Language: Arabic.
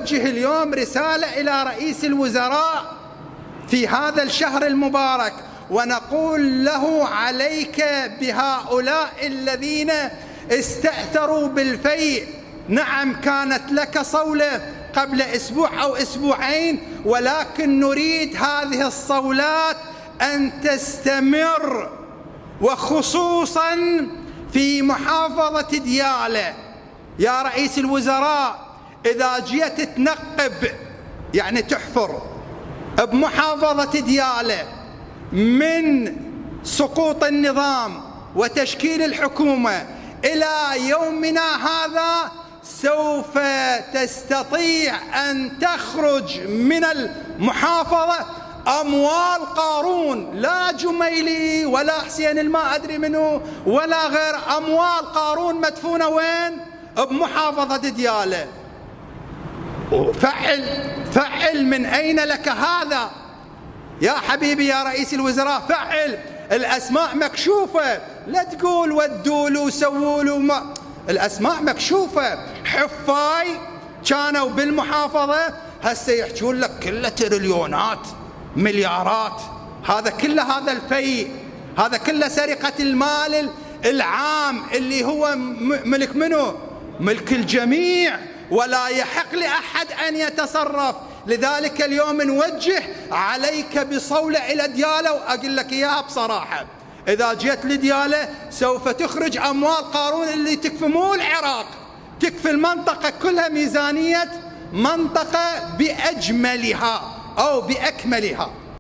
نوجه اليوم رسالة إلى رئيس الوزراء في هذا الشهر المبارك ونقول له: عليك بهؤلاء الذين استأثروا بالفيء. نعم، كانت لك صولة قبل أسبوع أو أسبوعين، ولكن نريد هذه الصولات أن تستمر، وخصوصا في محافظة ديالى. يا رئيس الوزراء، إذا جيت تنقب يعني تحفر بمحافظة ديالى من سقوط النظام وتشكيل الحكومة إلى يومنا هذا، سوف تستطيع أن تخرج من المحافظة أموال قارون، لا جميلي ولا حسين الما أدري منه ولا غير. أموال قارون مدفونة وين؟ بمحافظة ديالى. فعل من أين لك هذا يا حبيبي يا رئيس الوزراء؟ فعل. الأسماء مكشوفة، لا تقول ودوا وسووا له، ما الأسماء مكشوفة. حفاي كانوا بالمحافظة، هسه يحجون لك كله تريليونات مليارات. هذا كله، هذا الفيء، هذا كله سرقة المال العام اللي هو ملك منه؟ ملك الجميع، ولا يحق لأحد أن يتصرف. لذلك اليوم نوجه عليك بصولة إلى ديالى، وأقول لك إياها بصراحة: إذا جيت لديالى سوف تخرج أموال قارون اللي تكفي مو العراق، تكفي المنطقة كلها، ميزانية منطقة بأجملها أو بأكملها.